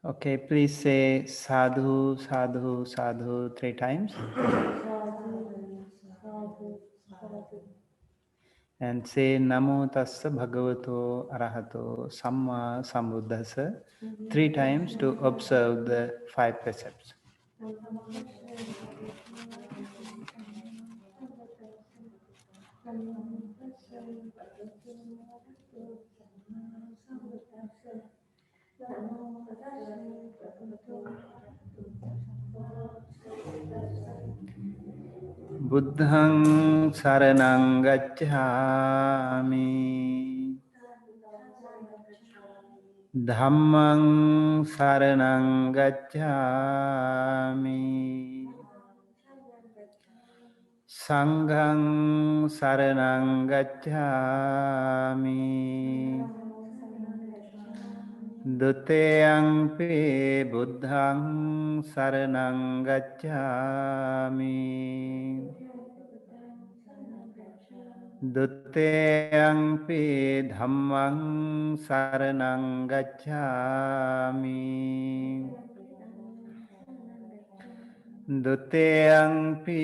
Okay, please say sadhu, sadhu, sadhu 3 times. And say Namo Tassa Bhagavato Arahato Samma Sambuddhassa 3 times to observe the 5 precepts. Buddhang Saranang Gacchami Dhammang Saranang Gacchami Sanghang Saranang Gacchami Duteyampi Buddhang Saranang Gacchami Duteyampi Dhammang Saranang Gacchami Duteyampi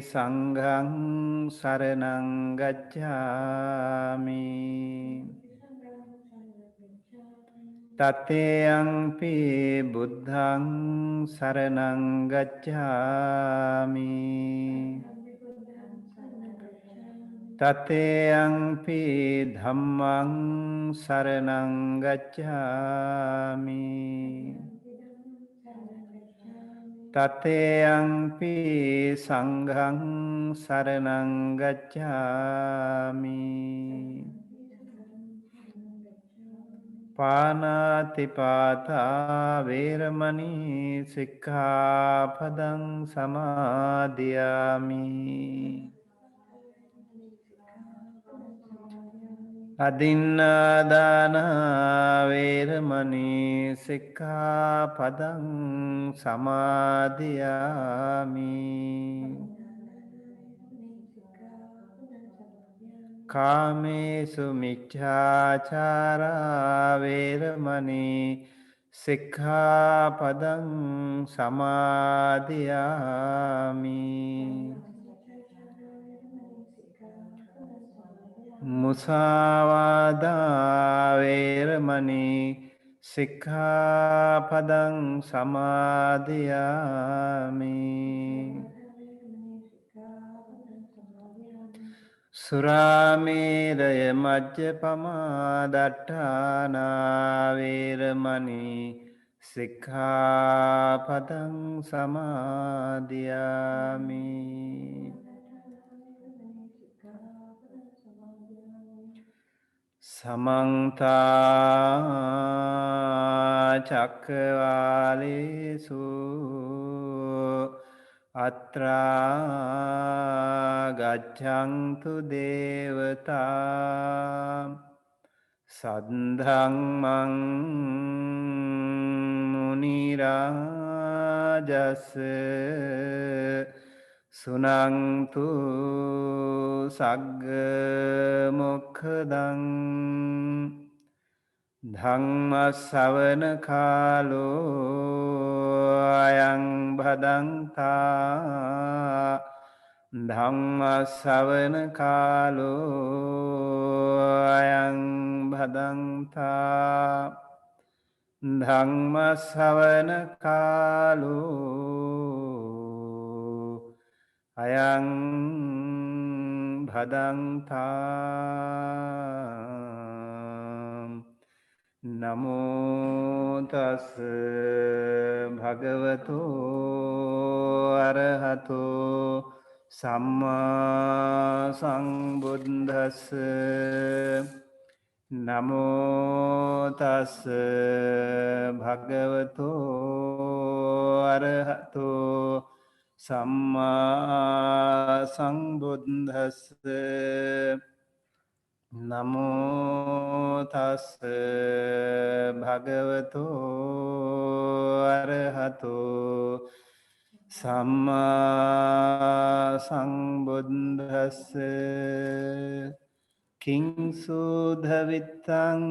Sanghang Saranang Gacchami Tateyampi Buddhang Saranang Gacchami Tateyampi Dhammang Saranang Gacchami Tateyampi Sanghang Saranang Gacchami Panatipata Veramani Sikkhapadang Samadhiyami Adinādana Veramani Sikkhapadang Samadhiyami Kāmesu Micchāchārā Veramani Sikkhapadang Samadhiyami Musāvādā Veramani Sikkhapadang Samadhiyami Surameraya Majjapamā Daṭṭhānā Veramani Sikkhapadang Samadhiyami Samantha Cakkavālesu Atra Gaccantu Devata Saddhammang Munirajasa Sunangtu Sagga Mokkhadan Dhamma Savana Kalo Ayang Bhadanta Dhamma Savana Kalo Ayang Bhadanta Dhamma Savana Kalo Ayang Bhadanta Namo Tassa Bhagavato Arahato Samma Sambuddhassa Namo Tassa Bhagavato Arahato Samma Sambuddhassa Namo Tassa Bhagavato Arahato Samma Sambuddhassa Kingsudha Vittang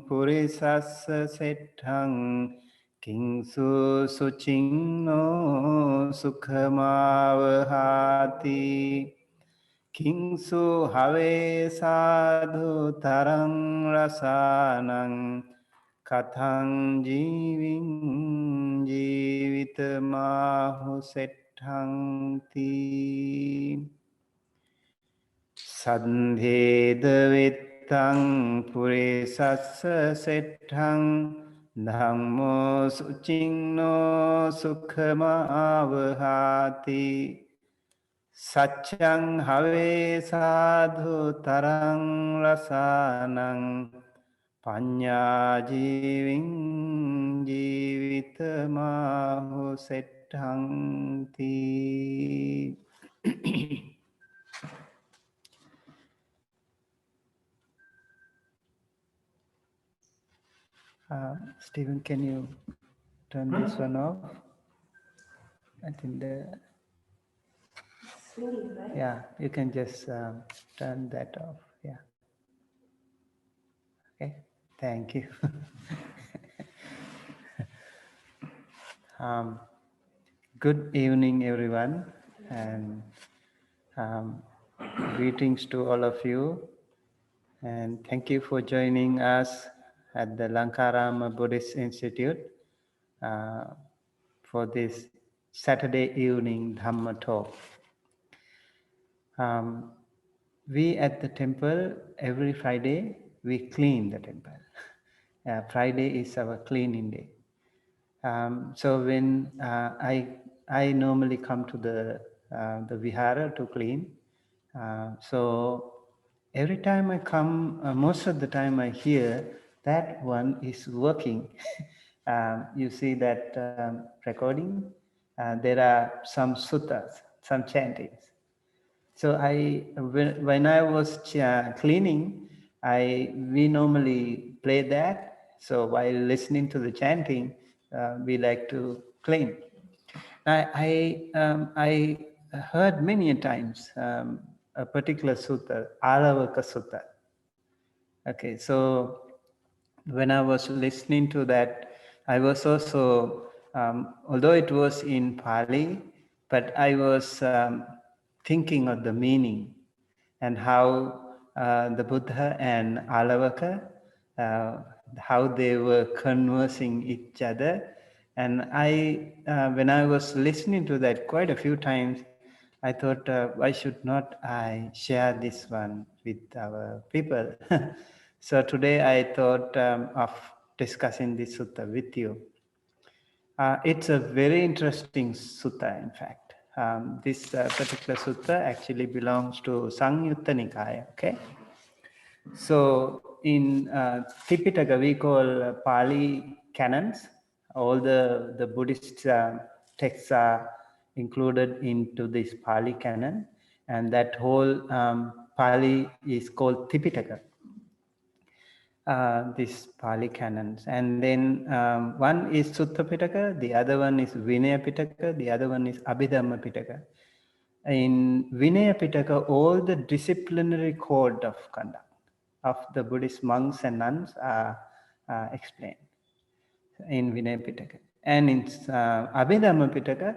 Purisassa Settang Kingsu suching no sukhamavahati. Kingsu have sadhu tarang rasanang. Kathang jiving jivitamahu setthangti. Sandhedavitang purisassa setthang. Dhammo suching no sukhamavahati. Satchang have sadhu tarang rasanang. Panya jiving jivitamahu setthangti. Stephen, can you turn this one off? I think yeah, you can just turn that off. Yeah. Okay. Thank you. Good evening, everyone, and greetings to all of you. And thank you for joining us at the Lankarama Buddhist Institute for this Saturday evening Dhamma talk. We at the temple, every Friday, we clean the temple. Friday is our cleaning day. So when I normally come to the vihara to clean, so every time I come, most of the time I hear that one is working. You see that recording? There are some suttas, some chantings. So when I was cleaning, we normally play that. So while listening to the chanting, we like to clean. I heard many times a particular sutta, Ālavaka Sutta. Okay, so when I was listening to that, I was also, although it was in Pali, but I was thinking of the meaning and how the Buddha and Ālavaka, how they were conversing each other. And when I was listening to that quite a few times, I thought, why should not I share this one with our people? So today I thought of discussing this sutta with you. It's a very interesting sutta, in fact. This particular sutta actually belongs to Samyutta Nikaya, okay? So in Tipitaka, we call Pali canons. All the Buddhist texts are included into this Pali canon, and that whole Pali is called Tipitaka. These Pali canons, and then one is Sutta Pitaka, the other one is Vinaya Pitaka, the other one is Abhidhamma Pitaka. In Vinaya Pitaka, all the disciplinary code of conduct of the Buddhist monks and nuns are explained in Vinaya Pitaka. And in Abhidhamma Pitaka,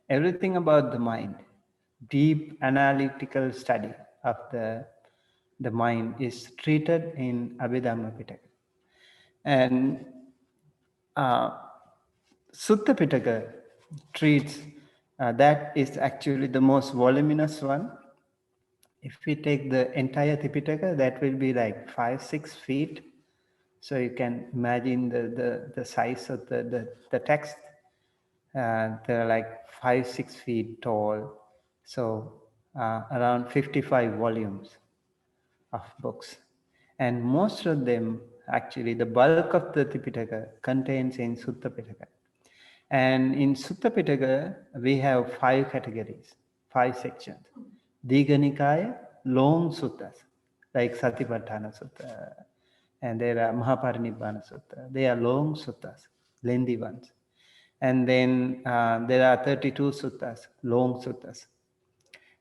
everything about the mind, deep analytical study of the mind is treated in Abhidhamma Pitaka. And Sutta Pitaka treats, that is actually the most voluminous one. If we take the entire Tipitaka, that will be like 5-6 feet. So you can imagine the size of the text. They're like 5-6 feet tall. So around 55 volumes of books. And most of them, actually, the bulk of the Tipitaka contains in Sutta Pitaka. And in Sutta Pitaka, we have 5 categories, 5 sections. Digha Nikaya, long suttas, like Satipatthana Sutta, and there are Mahaparinibbana Sutta. They are long suttas, lengthy ones. And then there are 32 suttas, long suttas.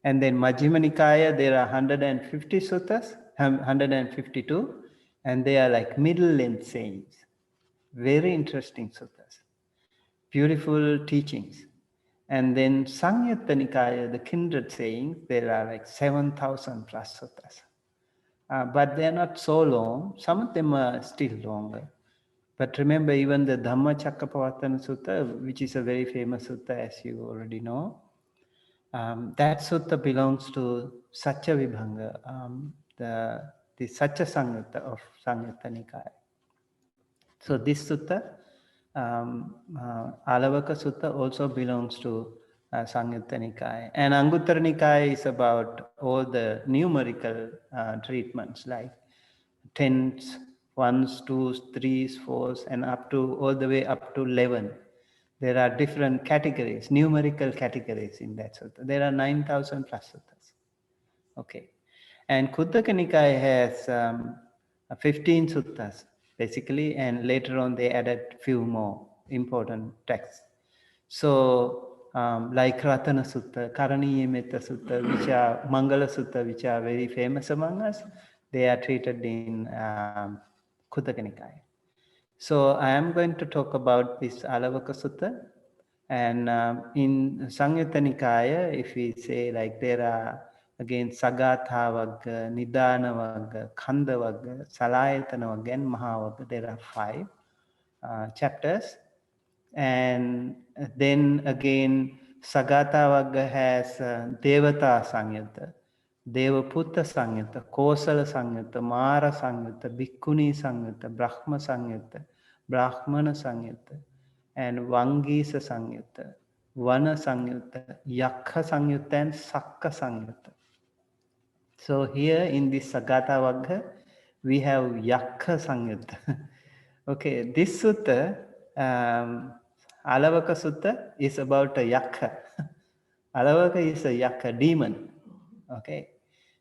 And then Majjhima Nikaya, there are 150 suttas, 152, and they are like middle length sayings. Very interesting suttas. beautiful teachings. And then Samyutta Nikaya, the kindred sayings, there are like 7,000 plus suttas. But they are not so long. Some of them are still longer. But remember, even the Dhammacakkappavattana Sutta, which is a very famous sutta, as you already know, that sutta belongs to Satya Vibhanga, the Satya Samyutta of Samyutta Nikaya. So this sutta, Ālavaka Sutta, also belongs to Samyutta Nikaya. And Anguttara Nikaya is about all the numerical treatments like tens, ones, twos, threes, fours, and up to all the way up to 11. There are different categories, numerical categories in that sutta. There are 9,000 plus suttas. Okay. And Khuddaka Nikaya has 15 suttas, basically, and later on they added few more important texts. So, like Ratana Sutta, Karaniya Metta Sutta, which are Mangala Sutta, which are very famous among us, they are treated in Khuddaka Nikaya. So, I am going to talk about this Ālavaka Sutta. And in Samyutta Nikaya, if we say like there are again Sagatha Vagga, Nidana Vagga, Khanda Vagga, Salayatana Vagga, and Mahavagga, there are 5 chapters. And then again, Sagatha Vagga has Devata Samyutta, Devaputta Samyutta, Kosala Samyutta, Mara Samyutta, Bhikkhuni Samyutta, Brahma Samyutta, Brahmana Samyutta, and Vangisa Samyutta, Vana Samyutta, Yakkha Samyutta, and Sakka Samyutta. So here in this Sagatha Vagga, we have Yakkha Samyutta. Okay, this sutta, Ālavaka Sutta, is about a Yakkha. Alavaka is a Yakkha, demon. Okay,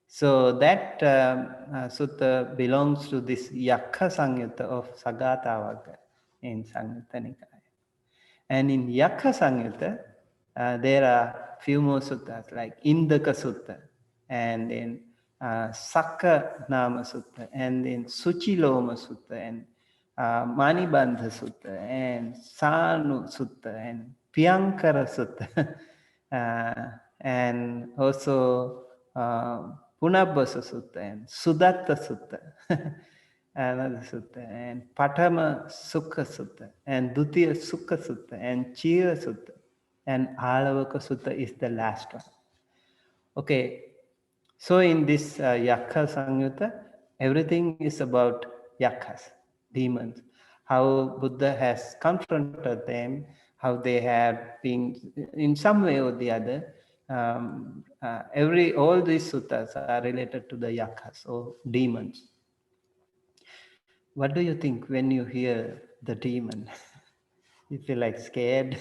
so that sutta belongs to this Yakkha Samyutta of Sagatha Vagga in Samyutta Nikaya. And in Yakkha Samyutta, there are few more suttas like Indaka Sutta, and then Sakka Nama Sutta, and then Suchiloma Sutta, and Manibandha Sutta, and Sanu Sutta, and Piyankara Sutta, and also Punabhasa Sutta, and Sudatta Sutta. Another sutta, and Patama Sukha Sutta, and Dutiya Sukha Sutta, and Chira Sutta, and Ālavaka Sutta is the last one. Okay, so in this Yakkha Samyutta, everything is about Yakkhas, demons, how Buddha has confronted them, how they have been, in some way or the other, all these suttas are related to the Yakkhas or demons. What do you think when you hear the demon? You feel like scared,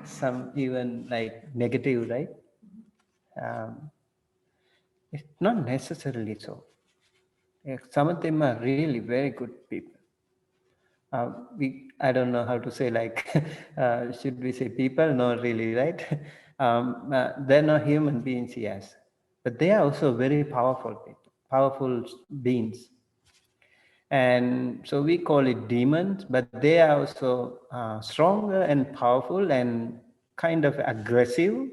some even like negative, right? It's not necessarily so. Some of them are really very good people. I don't know how to say, like, should we say people? Not really, right? They're not human beings, yes. But they are also very powerful people, powerful beings. And so we call it demons, but they are also stronger and powerful and kind of aggressive.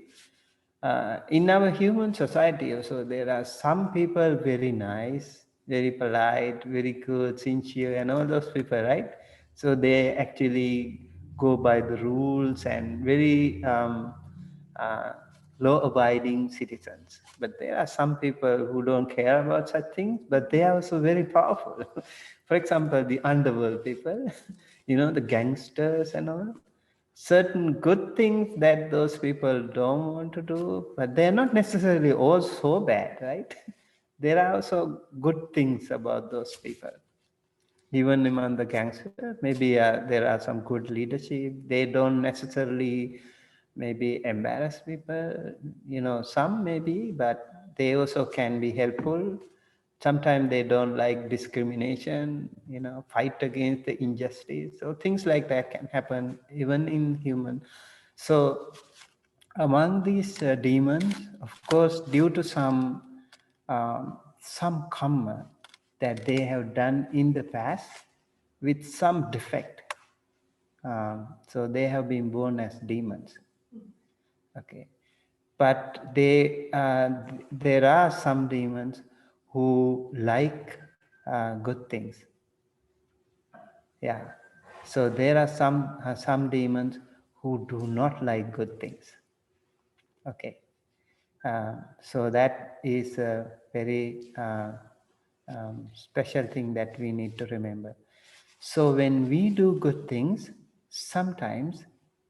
In our human society also, there are some people very nice, very polite, very good, sincere, and all those people, right? So they actually go by the rules and very uh, law-abiding citizens. But there are some people who don't care about such things, but they are also very powerful. For example, the underworld people, the gangsters and all. Certain good things that those people don't want to do, but they're not necessarily all so bad, right? There are also good things about those people. Even among the gangsters, maybe there are some good leadership. They don't necessarily maybe embarrass people, some maybe, but they also can be helpful. Sometimes they don't like discrimination, fight against the injustice. So things like that can happen even in human. So among these demons, of course, due to some karma that they have done in the past with some defect, So they have been born as demons. Okay. But there are some demons who like good things. Yeah. So there are some demons who do not like good things. Okay. So that is a very special thing that we need to remember. So when we do good things, sometimes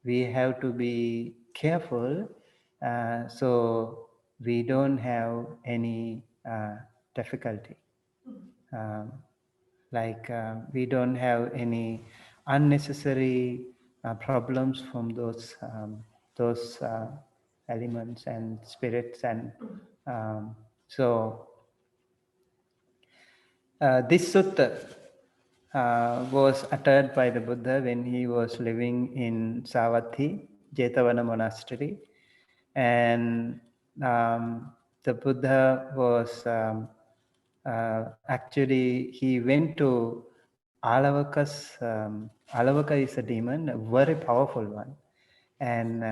we have to be careful so we don't have any difficulty. Um, we don't have any unnecessary problems from those elements and spirits, and so this sutta was uttered by the Buddha when he was living in Savatthi, Jetavana monastery, and the Buddha was actually, he went to Alavaka is a demon, a very powerful one. And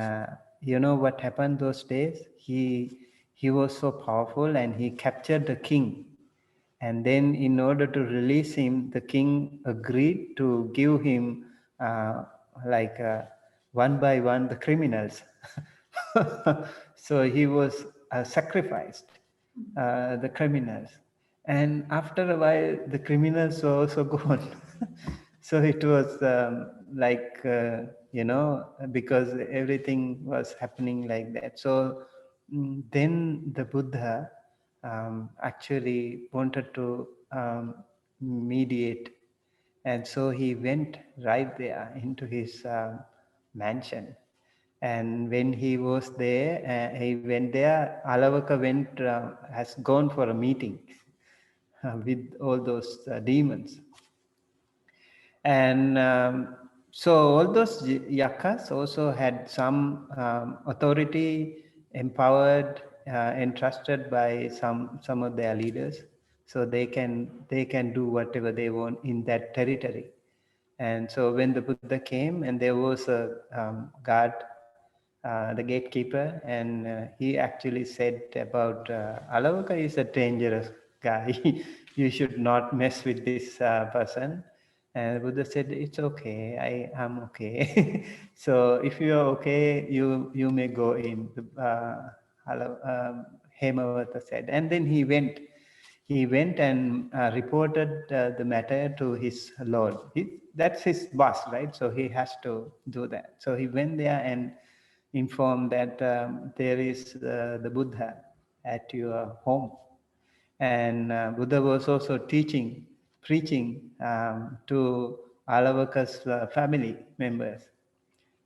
you know what happened those days? He was so powerful and he captured the king. And then in order to release him, the king agreed to give him like one by one the criminals. So he was sacrificed, the criminals. And after a while, the criminals were also gone. So it was because everything was happening like that. So then the Buddha actually wanted to mediate. And so he went right there into his mansion. And when he was there, he went there, Ālavaka has gone for a meeting with all those demons. And so all those yakkas also had some authority empowered, entrusted by some of their leaders, so they can do whatever they want in that territory. And so when the Buddha came, and there was a guard, the gatekeeper, and he actually said about Ālavaka is a dangerous guy. You should not mess with this person. And the Buddha said, it's okay, I am okay. So if you are okay, you may go in. Hemavata said. And then he went and reported the matter to his Lord. That's his boss, right? So he has to do that. So he went there and informed that there is the Buddha at your home. And Buddha was also preaching to Ālavaka's family members.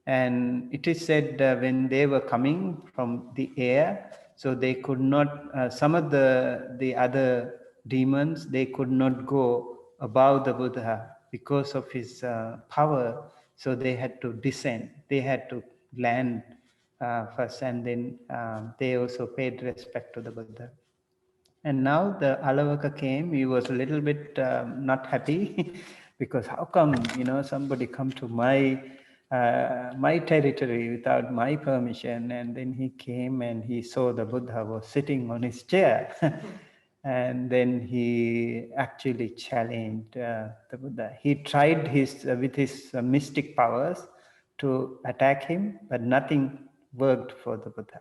And it is said when they were coming from the air, so they could not, some of the other demons, they could not go above the Buddha because of his power. So they had to descend, they had to land first, and then they also paid respect to the Buddha. And now the Ālavaka came, he was a little bit not happy because how come, somebody come to my territory without my permission? And then he came and he saw the Buddha was sitting on his chair. And then he actually challenged the Buddha. He tried with his mystic powers to attack him, but nothing worked for the Buddha.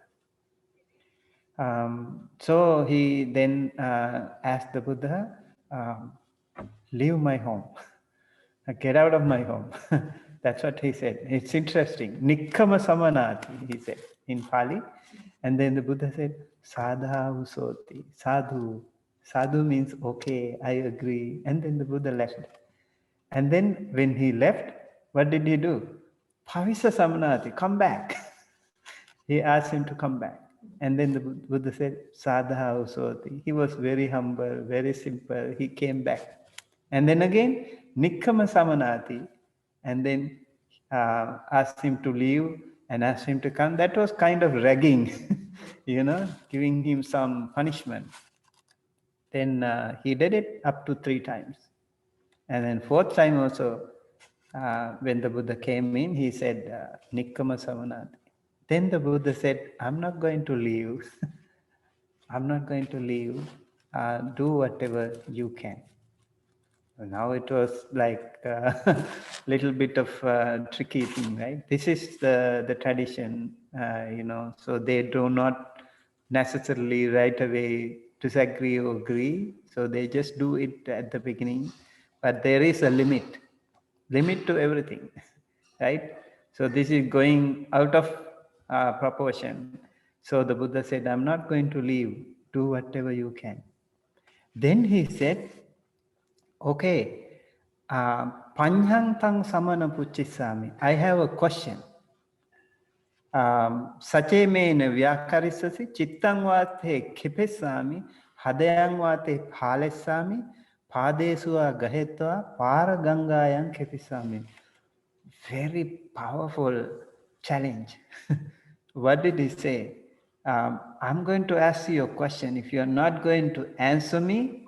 So he then asked the Buddha, leave my home, get out of my home. That's what he said. It's interesting. Nikkama samanati, he said in Pali. And then the Buddha said, Sadhu Soti, sadhu. Sadhu means, okay, I agree. And then the Buddha left. And then when he left, what did he do? Pavisa samanati, come back. He asked him to come back. And then the Buddha said, Sadhu Soti. He was very humble, very simple. He came back. And then again, Nikkama Samanati. And then asked him to leave and asked him to come. That was kind of ragging, giving him some punishment. Then he did it up to 3 times. And then 4th time also, when the Buddha came in, he said, Nikkama Samanati. Then the Buddha said, I'm not going to leave. I'm not going to leave. Do whatever you can. Now it was like a little bit of a tricky thing, right? This is the tradition, so they do not necessarily right away disagree or agree. So they just do it at the beginning. But there is a limit to everything, right? So this is going out of proportion. So the Buddha said, I'm not going to leave. Do whatever you can. Then he said, okay, Panjang tang samana puchisami. I have a question. Sache me ne vyakarisasi chittang vate kipesami hadayang vate phalesami padesua gahetva para gangayang kepisami. Very powerful challenge. What did he say? I'm going to ask you a question. If you're not going to answer me,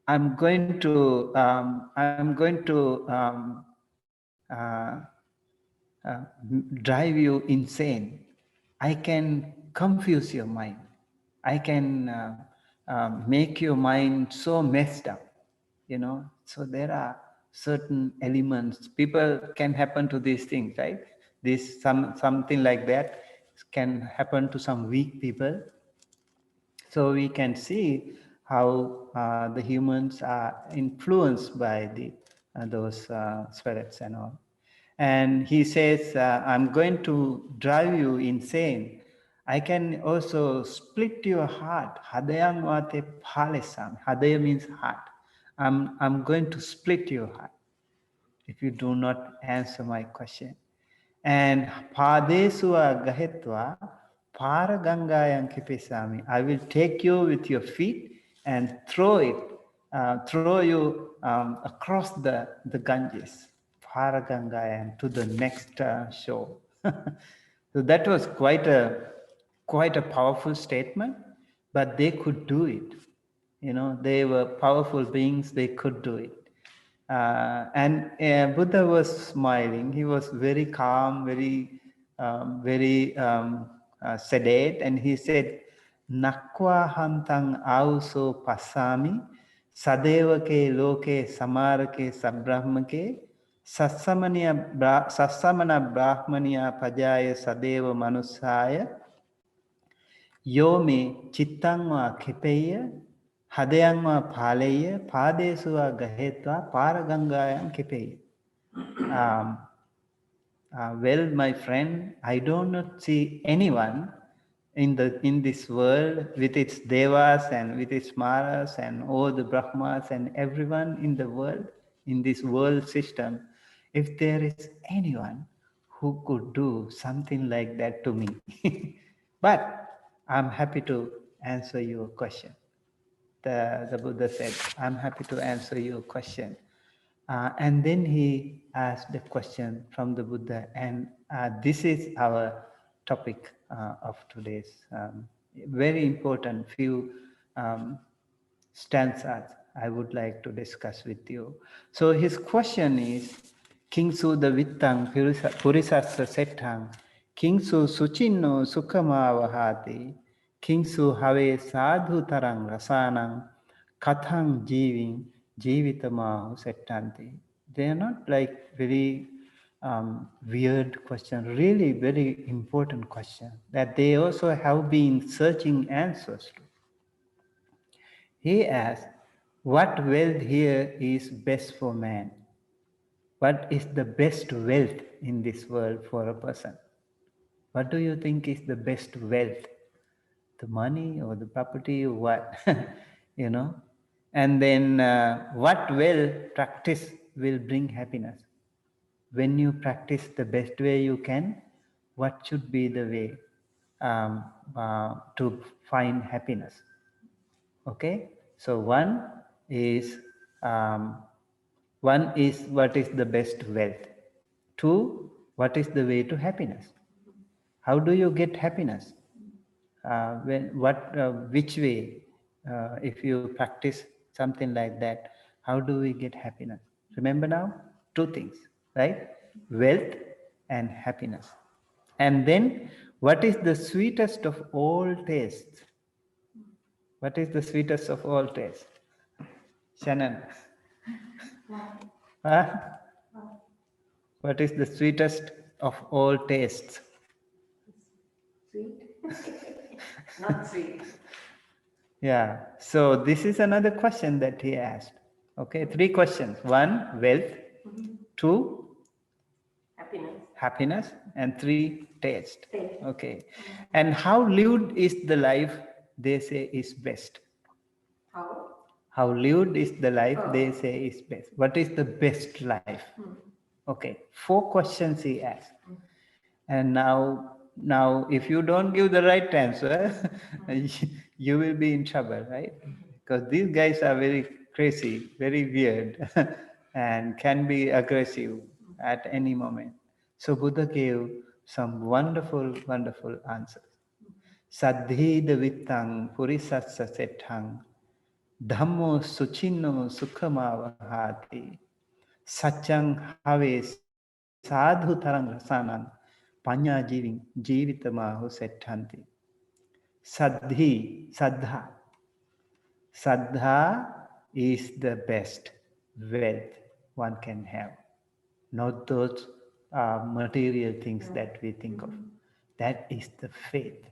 I'm going to drive you insane. I can confuse your mind. I can make your mind so messed up. So there are certain elements. People can happen to these things, right? Something like that can happen to some weak people. So we can see how the humans are influenced by those spirits and all. And he says, I'm going to drive you insane. I can also split your heart. Hadayang vate phalesam. Hadaya means heart. I'm going to split your heart if you do not answer my question. And padesua gahetva para gangayang kipesami. I will take you with your feet and throw you across the Ganges, para gangayang, to the next shore. So that was quite a powerful statement, but they could do it. They were powerful beings, they could do it. And Buddha was smiling. He was very calm, very sedate, and he said, Nakwa hantang auso pasami sadevake loke samarake sabrahmake sassamana brahmaniya pajaya sadeva manusaya Yome chittangva kipeya hadayangva phaleya padesua gahetva paragangayam kipeya. Well, my friend, I do not see anyone in this world with its devas and with its maras and all the brahmas and everyone in the world, in this world system, if there is anyone who could do something like that to me. But I'm happy to answer your question. The Buddha said, I'm happy to answer your question. And then he asked the question from the Buddha, and this is our topic of today's very important few stanzas I would like to discuss with you. So his question is, Kingsu the Vittang Purisasa Setang, Kingsu Suchinno Sukhamavahati, Kingsu Have Sadhu Tarang Rasanang, Kathang Jiving, Jivitamahu Settanti. They are not like very weird question, really very important question that they also have been searching answers to. He asked, what wealth here is best for man? What is the best wealth in this world for a person? What do you think is the best wealth? The money or the property or what? And then what well practice will bring happiness? When you practice the best way you can, what should be the way to find happiness? Okay, so one is what is the best wealth? Two, what is the way to happiness? How do you get happiness? Which way? If you practice something like that, how do we get happiness? Remember now, two things. right? Wealth and happiness. And then, what is the sweetest of all tastes? What is the sweetest of all tastes? Shannon. Huh? What is the sweetest of all tastes? Sweet? Not sweet. Yeah. So this is another question that he asked. Okay, 3 questions. 1, wealth. 2, happiness. And 3, taste. Okay. And how lived is the life they say is best? How lived is the life they say is best? What is the best life? Okay, 4 questions he asked. And now if you don't give the right answer, you will be in trouble, right? Because these guys are very crazy, very weird, and can be aggressive at any moment. So Buddha gave some wonderful, wonderful answers. Saddhida vittang purisassa setthang dhammo suchinno sukhamavahati Satyang have sadhu tarang rasanan panya jivitamahu settanti. Saddha. Saddha is the best wealth one can have. Not those material things that we think of. That is the faith.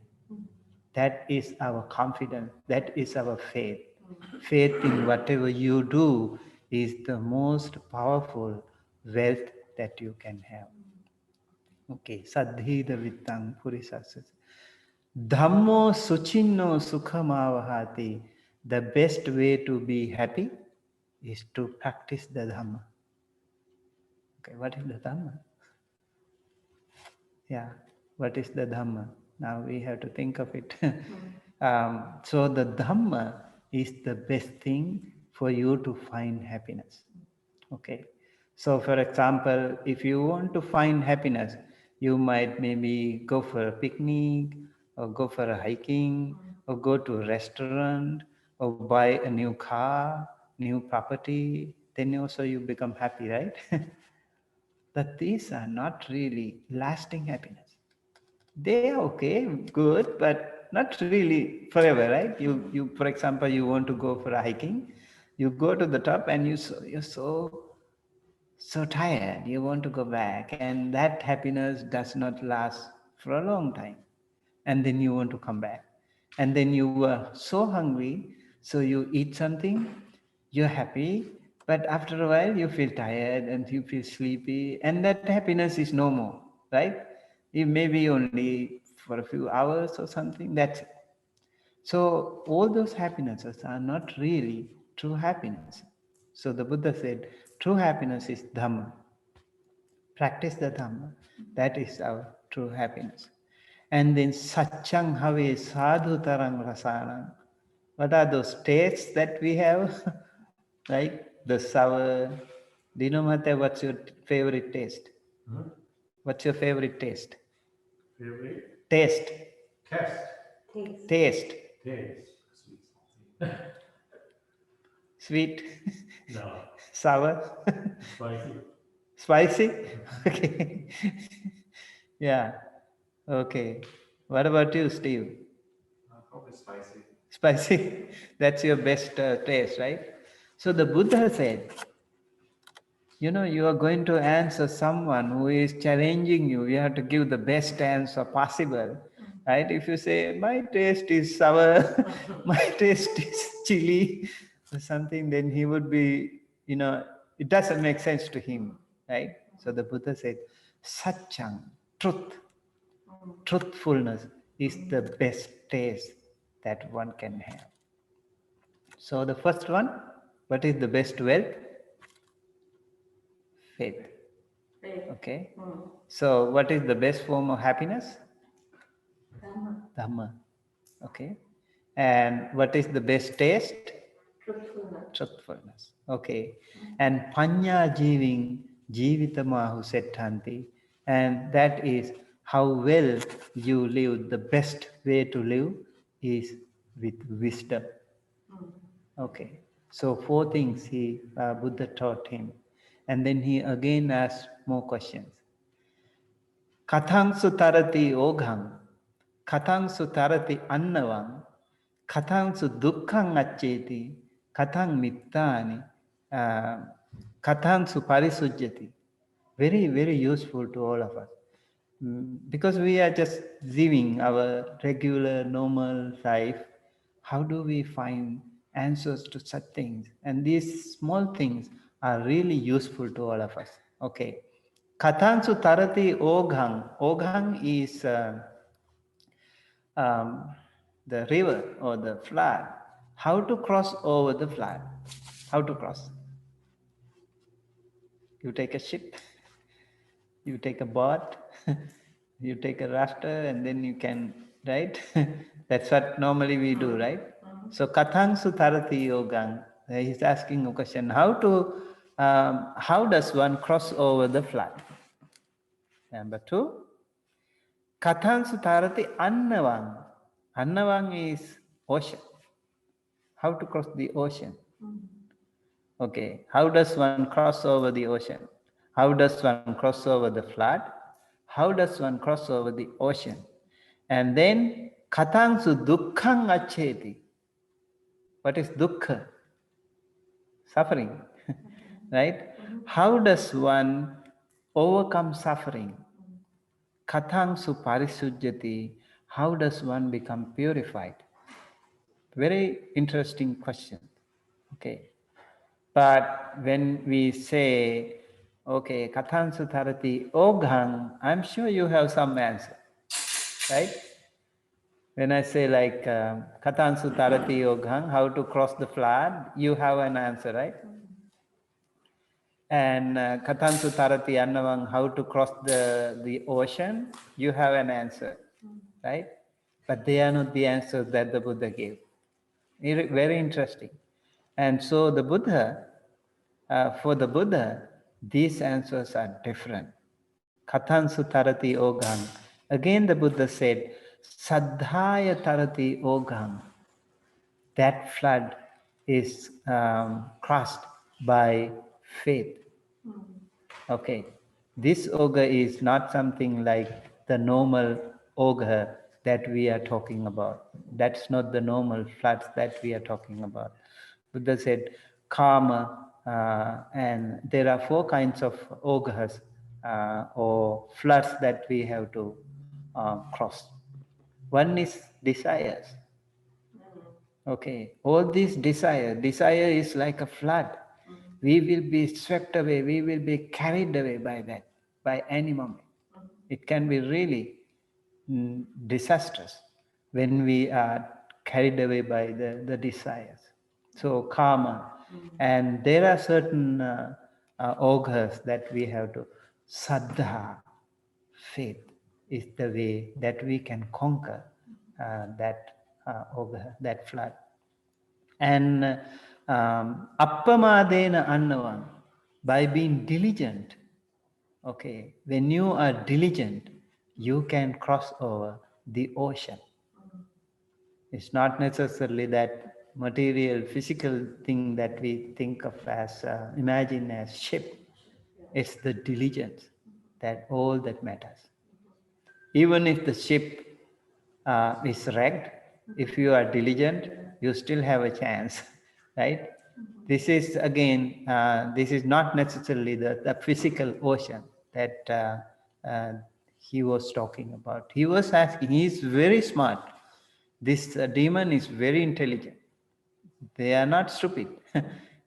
That is our confidence. That is our faith. Faith in whatever you do is the most powerful wealth that you can have. Okay, Saddhida Vittang Purisasas. Dhammo Suchinno Sukhamavahati. The best way to be happy is to practice the Dhamma. Okay, what is the Dhamma? Yeah, what is the Dhamma? Now we have to think of it. So the Dhamma is the best thing for you to find happiness. Okay. So for example, if you want to find happiness, you might maybe go for a picnic or go for a hiking or go to a restaurant or buy a new car, new property. Then also you become happy, right? But these are not really lasting happiness. They are okay, good, but not really forever, right? You, for example, you want to go for a hiking, you go to the top and you're so tired, you want to go back, and that happiness does not last for a long time. And then you want to come back. And then you were so hungry, so you eat something, you're happy, but after a while you feel tired and you feel sleepy, and that happiness is no more, right? It may be only for a few hours or something, that's it. So all those happinesses are not really true happiness. So the Buddha said, true happiness is Dhamma. Practice the Dhamma. That is our true happiness. And then Satchang Have Sadhu Tarang Rasana. What are those tastes that we have? Like the sour. Do you know, Mate, what's your favorite taste? Huh? What's your favorite taste? Favorite? Taste. Test. Taste. Taste. Sweet. No. Sour. Spicy. Spicy? Okay. Yeah. Okay. What about you, Steve? Probably spicy. Spicy? That's your best taste, right? So the Buddha said, you are going to answer someone who is challenging you. You have to give the best answer possible, right? If you say, my taste is sour, my taste is chili, or something, then he would be, it doesn't make sense to him, right? So the Buddha said, Satchang, truthfulness is the best taste that one can have. So the first one, what is the best wealth? Faith. Okay. So what is the best form of happiness? Dhamma. Okay. And what is the best taste? Truthfulness. Okay. And panya jivitamahu settanti. And that is how well you live. The best way to live is with wisdom. Okay. So 4 things Buddha taught him. And then he again asked more questions. Kathang sutarati oghang, kathang sutarati annavang, kathang su dukkhang accheti, kathang mittani, kathang su parisujjati. Very, very useful to all of us. Because we are just living our regular, normal life. How do we find answers to such things? And these small things are really useful to all of us. Okay. Kathansu tarati oghang. Oghang is the river or the flood. How to cross over the flood? How to cross? You take a ship, you take a boat, you take a rafter, and then you can, right? That's what normally we do, right? So kathang sutarati yogang. He's asking a question: how does one cross over the flood? Number 2, kathang sutarati annavang. Annavang is ocean. How to cross the ocean? Okay, how does one cross over the ocean? How does one cross over the flood? How does one cross over the ocean? And then katangsu dukkhang accheti. What is dukkha? Suffering, right? How does one overcome suffering? Katangsu parisujjati. How does one become purified? Very interesting question. Okay. But when we say, okay, Kathan Sutarati Oghang, I'm sure you have some answer, right? When I say like Kathan Sutarati Oghang, how to cross the flood, you have an answer, right? And Kathan Sutarati Annavang, how to cross the ocean, you have an answer, right? But they are not the answers that the Buddha gave. Very interesting. And so the Buddha, for the Buddha, these answers are different. Kathan sutarati ogham. Again, the Buddha said, Saddhaya tarati ogham. That flood is crossed by faith. Okay, this ogre is not something like the normal ogre that we are talking about. That's not the normal floods that we are talking about. Buddha said karma, and there are 4 kinds of ogres or floods that we have to cross. One is desires. Okay, all these desire is like a flood. We will be swept away, we will be carried away by that, by any moment. It can be really disastrous when we are carried away by the desires. So karma. And there are certain ogres that we have to, saddha, faith is the way that we can conquer that ogre, that flood. And appamadena annavam, by being diligent. Okay, when you are diligent, you can cross over the ocean. It's not necessarily that material, physical thing that we think of as, imagine as ship. It's the diligence that all that matters. Even if the ship is wrecked, if you are diligent, you still have a chance, right? This is again, this is not necessarily the physical ocean that he was talking about. He was asking, he is very smart. This demon is very intelligent. They are not stupid.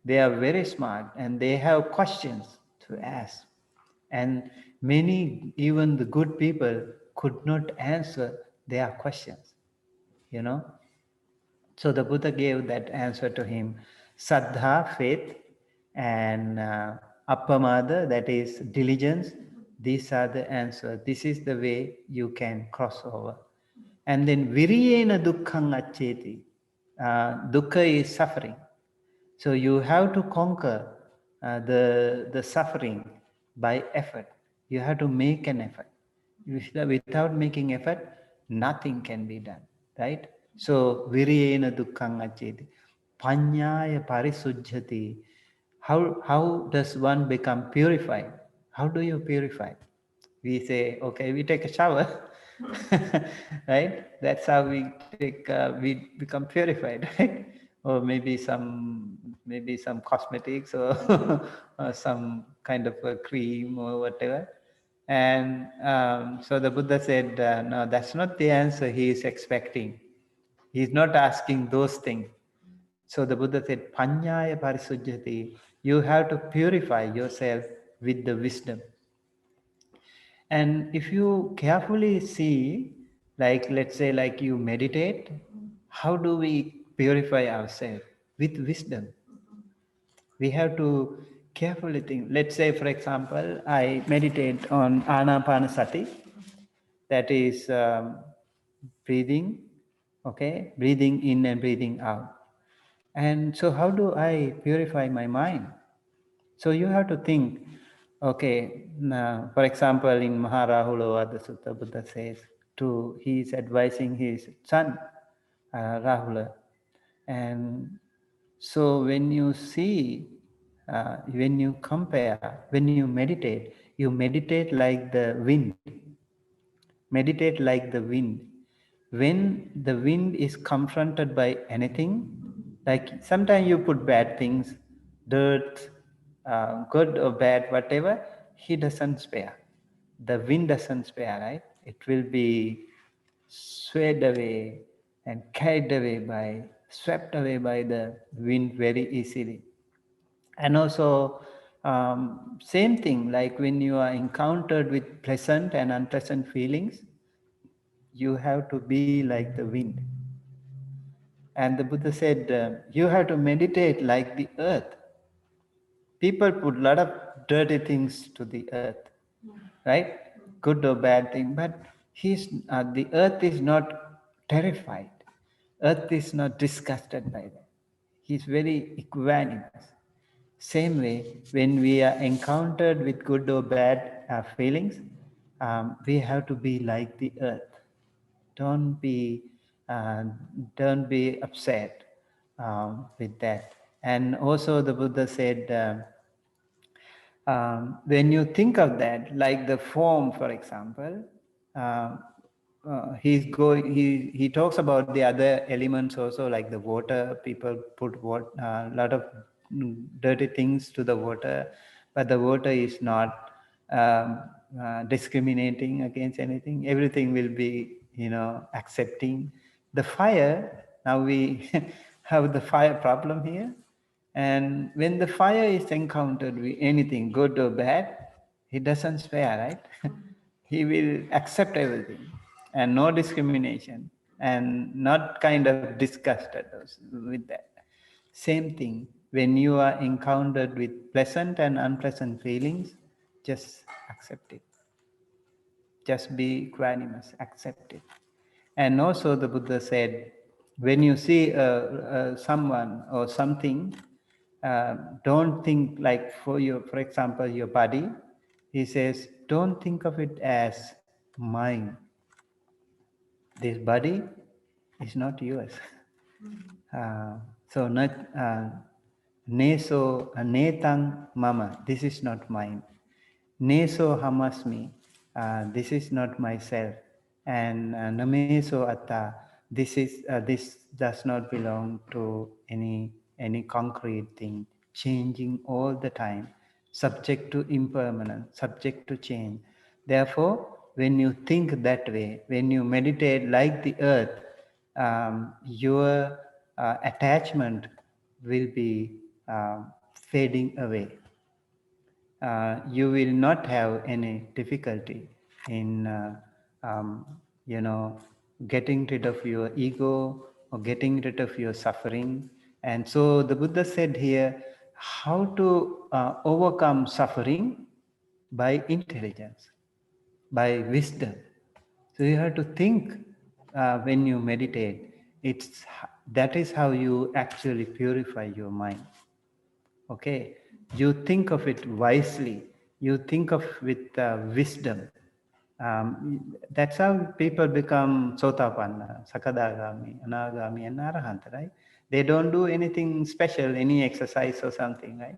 They are very smart and they have questions to ask. And many, even the good people, could not answer their questions, you know. So the Buddha gave that answer to him. Saddha, faith, and appamada, that is diligence. These are the answers. This is the way you can cross over. And then viriyena dukkhang accheti. Dukkha is suffering. So you have to conquer the suffering by effort. You have to make an effort. Without making effort, nothing can be done, right? So viriyena dukkhang accheti. Panyaya parisujjati. how does one become purified? How do you purify? We say, okay, we take a shower, right? That's how we take, we become purified, right? Or maybe some cosmetics or, or some kind of a cream or whatever. And so the Buddha said, no, that's not the answer he is expecting. He's not asking those things. So the Buddha said, Panyaya parisujjati, you have to purify yourself with the wisdom. And if you carefully see, like let's say like you meditate, how do we purify ourselves? With wisdom. We have to carefully think. Let's say, for example, I meditate on Anapanasati, that is breathing, okay, breathing in and breathing out. And so how do I purify my mind? So you have to think, okay, now, for example, in Maharahula Sutta, Buddha says, he is advising his son, Rahula. And so when you see, when you compare, when you meditate like the wind. Meditate like the wind. When the wind is confronted by anything, like sometimes you put bad things, dirt, good or bad, whatever, he doesn't spare. The wind doesn't spare, right? It will be swayed away and carried away swept away by the wind very easily. And also, same thing, like when you are encountered with pleasant and unpleasant feelings, you have to be like the wind. And the Buddha said, you have to meditate like the earth. People put a lot of dirty things to the earth, right? Good or bad thing, but the earth is not terrified. Earth is not disgusted by that. He's very equanimous. Same way, when we are encountered with good or bad feelings, we have to be like the earth. Don't be uh, don't be upset with that. And also the Buddha said, when you think of that, like the form, for example, uh, he talks about the other elements also, like the water. People put a lot of dirty things to the water, but the water is not discriminating against anything. Everything will be, accepting. The fire, now we have the fire problem here. And when the fire is encountered with anything, good or bad, he doesn't spare, right? He will accept everything and no discrimination and not kind of disgusted with that. Same thing, when you are encountered with pleasant and unpleasant feelings, just accept it. Just be equanimous, accept it. And also the Buddha said, when you see someone or something, don't think like for example, your body. He says, don't think of it as mine. This body is not yours. So not neso netang mama. This is not mine. Neso hamasmi, this is not myself, and nameso atta, this does not belong to any concrete thing, changing all the time, subject to impermanence, subject to change. Therefore, when you think that way, when you meditate like the earth, your attachment will be fading away. You will not have any difficulty in, you know, getting rid of your ego or getting rid of your suffering. And so the Buddha said here, how to overcome suffering? By intelligence, by wisdom. So you have to think when you meditate. That is how you actually purify your mind. Okay, you think of it wisely. You think of with wisdom. That's how people become Sotapanna, Sakadagami, Anagami, and Arahanta, right? They don't do anything special, any exercise or something, right?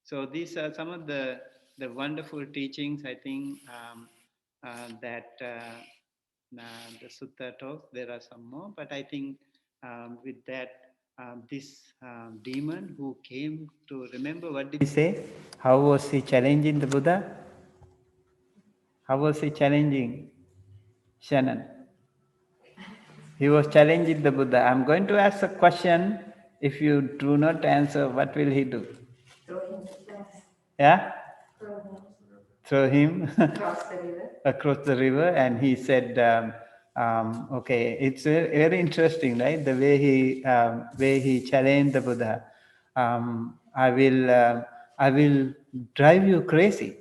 So these are some of the wonderful teachings, I think, that the sutta talks. There are some more, but I think with that, this demon who came to remember, what did he say? How was he challenging the Buddha? How was he challenging Shannon? He was challenging the Buddha. I'm going to ask a question. If you do not answer, what will he do? Throw him to death. Yeah? Throw him Throw him across the river. across the river. And he said, okay, it's very interesting, right? The way he challenged the Buddha. I will drive you crazy.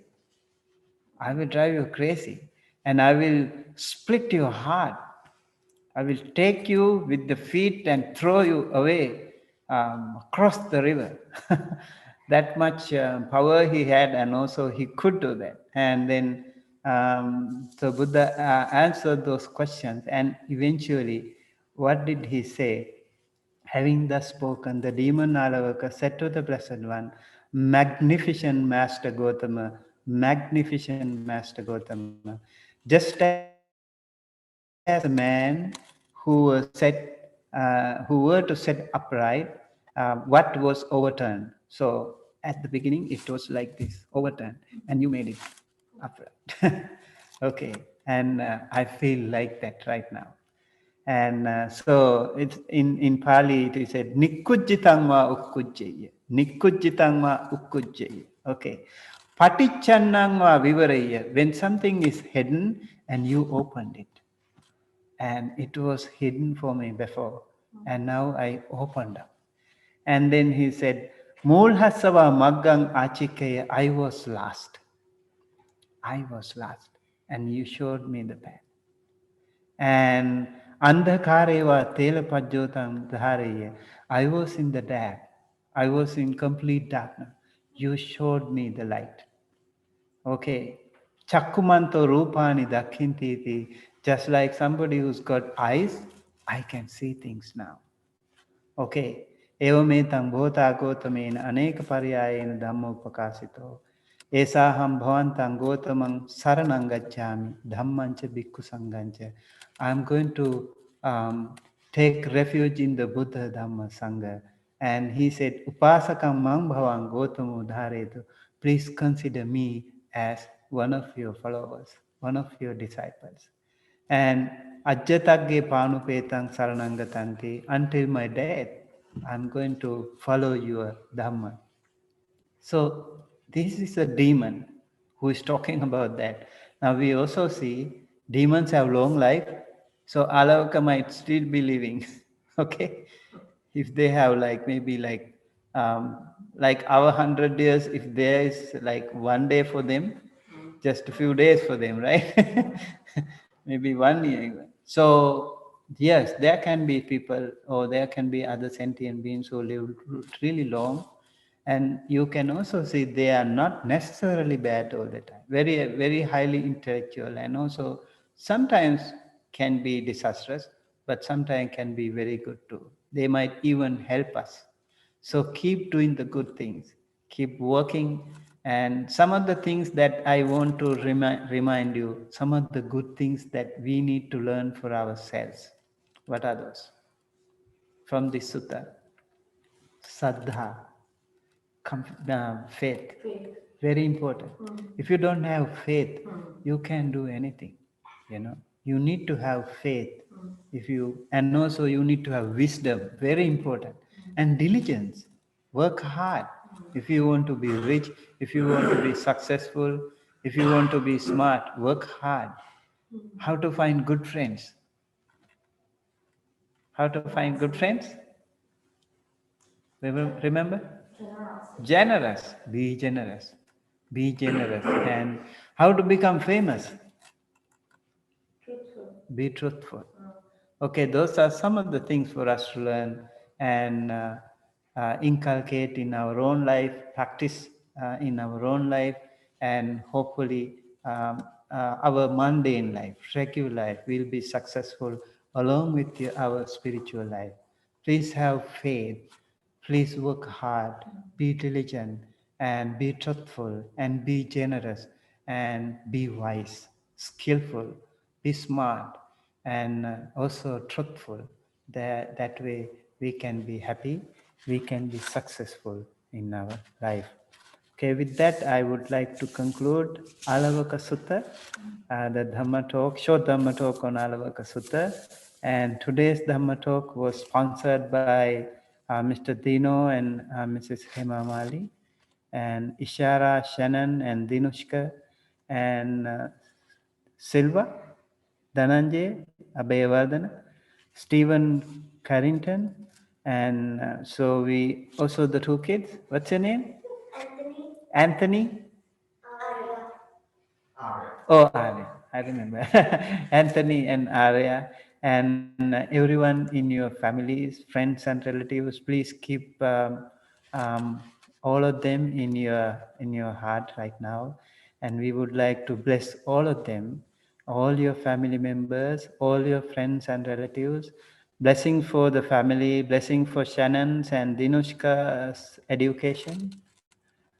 I will drive you crazy. And I will split your heart. I will take you with the feet and throw you away across the river. That much power he had, and also he could do that. And then so Buddha answered those questions, and eventually, what did he say? Having thus spoken, the demon Ālavaka said to the Blessed One, "Magnificent Master Gautama, magnificent Master Gautama, just as a man who was who were to set upright, what was overturned." So at the beginning, it was like this, overturned, and you made it upright. Okay, and I feel like that right now. And so it's in Pali, it is said, Nikkujjitang va ukkujjaya. Nikkujjitang va ukkujjaya. Okay. Patichannang va vivaraya. When something is hidden and you opened it. And it was hidden for me before. And now I opened up. And then he said, Mulhasava maggang achikaya. I was lost. I was lost. And you showed me the path. And andhakareva telapajyotam dharaya. I was in the dark. I was in complete darkness. You showed me the light. Okay. Chakkumanto rupani dakhintiti. Just like somebody who's got eyes, I can see things now. Okay. Evametang bhota gotamena aneka paryayena dhammo pakasito. Esaham bhavantang gotamang saranang gacchami dhammancha bhikkhu sangancha. I'm going to take refuge in the Buddha Dhamma Sangha. And he said, Upasakam mang bhavang gotamo dharetu. Please consider me as one of your followers, one of your disciples. And ajjatagge panupetang saranangatanti. Until my death, I'm going to follow your Dhamma. So this is a demon who is talking about that. Now we also see demons have long life, so Ālavaka might still be living. Okay, if they have maybe like our 100 years, if there is like one day for them, just a few days for them, right? Maybe 1 year even. So yes, there can be people or there can be other sentient beings who live really long, and you can also see they are not necessarily bad all the time. Very, very highly intellectual, and also sometimes can be disastrous, but sometimes can be very good too. They might even help us. So keep doing the good things, keep working. And some of the things that I want to remind you, some of the good things that we need to learn for ourselves. What are those? From this sutta: Saddha, faith. Faith. Very important. If you don't have faith, you can do anything. You need to have faith. And also you need to have wisdom. Very important. And diligence. Work hard. If you want to be rich, if you want to be successful, if you want to be smart, work hard. How to find good friends? How to find good friends? Remember? Generous. Be generous. Be generous. And how to become famous? Truthful. Be truthful. Okay, those are some of the things for us to learn and inculcate in our own life, practice in our own life, and hopefully our mundane life, regular life will be successful along with our spiritual life. Please have faith. Please work hard. Be diligent. and be truthful, and be generous, and be wise, skillful, be smart, and also truthful. That way we can be happy, we can be successful in our life. Okay, with that, I would like to conclude Ālavaka Sutta, the Dhamma talk, short Dhamma talk on Ālavaka Sutta. And today's Dhamma talk was sponsored by Mr. Dino and Mrs. Hema Mali, and Ishara, Shannon, and Dinushka, and Silva, Dhananjay, Abhayavardhana, Stephen Carrington, and so we also the two kids. What's your name? Anthony. Oh, Arya. I remember. Anthony and Arya, and everyone in your families, friends, and relatives, please keep all of them in your heart right now, and we would like to bless all of them, all your family members, all your friends and relatives. Blessing for the family, blessing for Shannon's and Dinushka's education.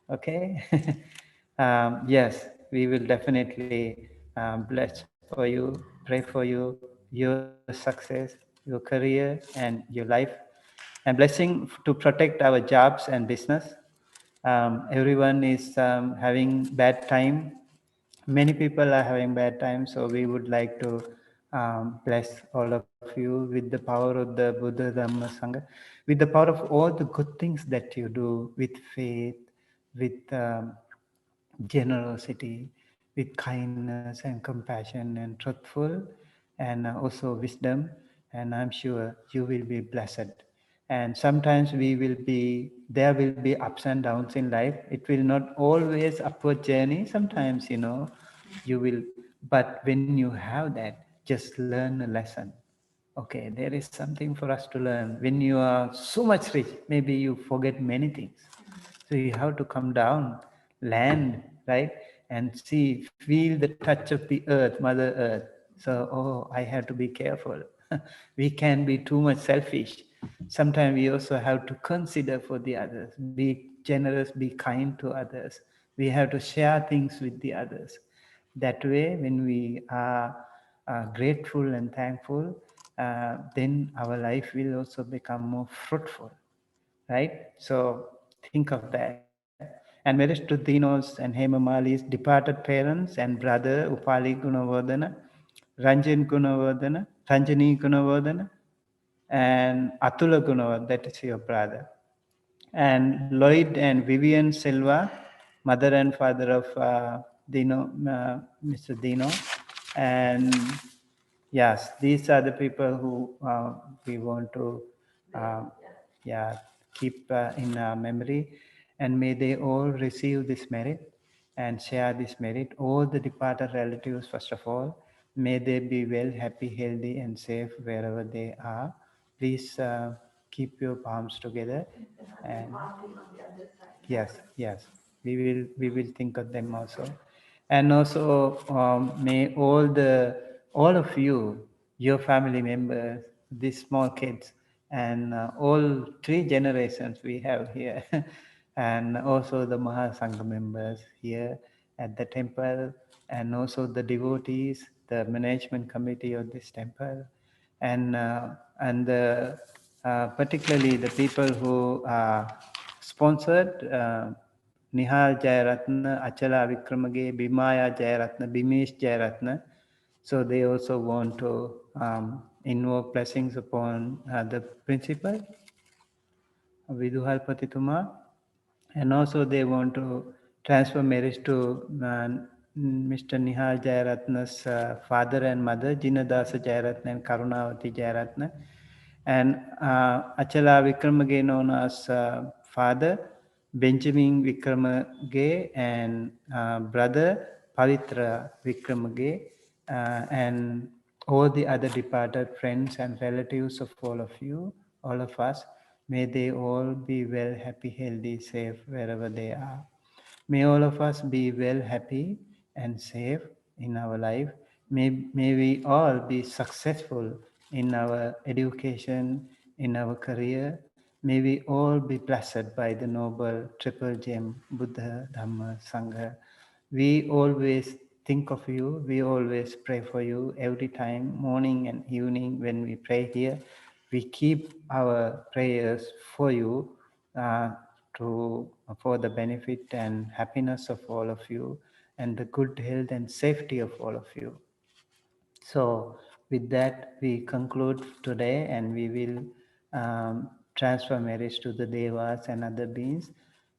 Okay. Yes, we will definitely bless for you, pray for you, your success, your career, and your life, and blessing to protect our jobs and business. Everyone is having bad time. Many people are having bad time, so we would like to bless all of you with the power of the Buddha Dhamma Sangha, with the power of all the good things that you do, with faith, with generosity, with kindness and compassion and truthful, and also wisdom. And I'm sure you will be blessed. And sometimes there will be ups and downs in life. It will not always upward journey. Sometimes, you will, but when you have that, just learn a lesson. Okay, there is something for us to learn. When you are so much rich, maybe you forget many things. So you have to come down, land, right? And see, feel the touch of the earth, Mother Earth. So, oh, I have to be careful. We can be too much selfish. Sometimes we also have to consider for the others, be generous, be kind to others. We have to share things with the others. That way, when we are grateful and thankful, then our life will also become more fruitful, right? So think of that. And marriage to Dinos and Hemamali's departed parents and brother Upali Gunavardhana, Ranjani Gunavardhana, and Atula Gunavardhana, that is your brother, and Lloyd and Vivian Silva, mother and father of Mr. Dino. And yes, these are the people who we want to yeah, keep in our memory. And may they all receive this merit and share this merit. All the departed relatives, first of all, may they be well, happy, healthy, and safe wherever they are. Please keep your palms together. And yes, we will think of them also. And also may all of you, your family members, these small kids, and all three generations we have here, and also the Mahasangha members here at the temple, and also the devotees, the management committee of this temple, and particularly the people who are sponsored. Nihal Jayaratna, Achala Vikramage, Bimaya Jayaratna, Bimesh Jayaratna. So they also want to invoke blessings upon the principal, Viduhal Patituma, and also they want to transfer marriage to Mr. Nihal Jayaratna's father and mother, Jinadasa Jayaratna and Karunavati Jayaratna, and Achala Vikramage known as father, Benjamin Vikramage, and brother Pavitra Vikramage, and all the other departed friends and relatives of all of you, all of us. May they all be well, happy, healthy, safe wherever they are. May all of us be well, happy, and safe in our life. May we all be successful in our education, in our career, May we all be blessed by the noble triple gem, Buddha, Dhamma, Sangha. We always think of you. We always pray for you every time, morning and evening when we pray here. We keep our prayers for you uh, for the benefit and happiness of all of you and the good health and safety of all of you. So with that, we conclude today, and we will transfer marriage to the devas and other beings,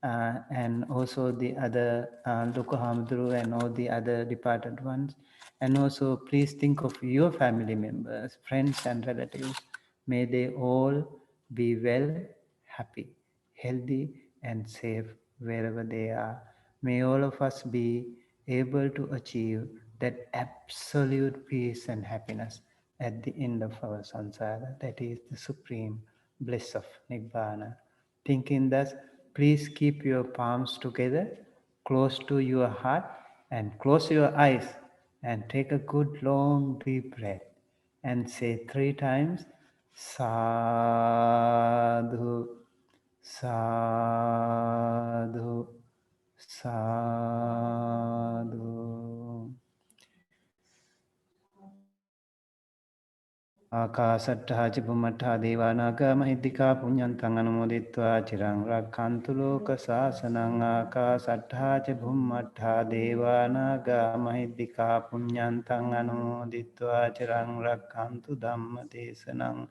and also the other Lukahamdru and all the other departed ones. And also please think of your family members, friends and relatives. May they all be well, happy, healthy and safe wherever they are. May all of us be able to achieve that absolute peace and happiness at the end of our samsara, that is the supreme bliss of Nibbana. Thinking thus, please keep your palms together, close to your heart, and close your eyes, and take a good long deep breath, and say 3 times, Sadhu, Sadhu, Sadhu. Akasatthā ca bhummattha devānaga mahiddhikā puññantang anumoditvā cirang rakkhantu loka sāsanang. Akasatthā ca bhummattha devānaga mahiddhikā puññantang anumoditvā cirang rakkhantu dhamma desanang.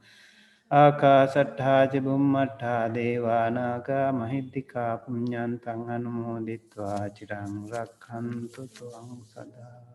Akasatthā ca bhummattha devānaga mahiddhikā puññantang anumoditvā cirang rakkhantu tvang sada.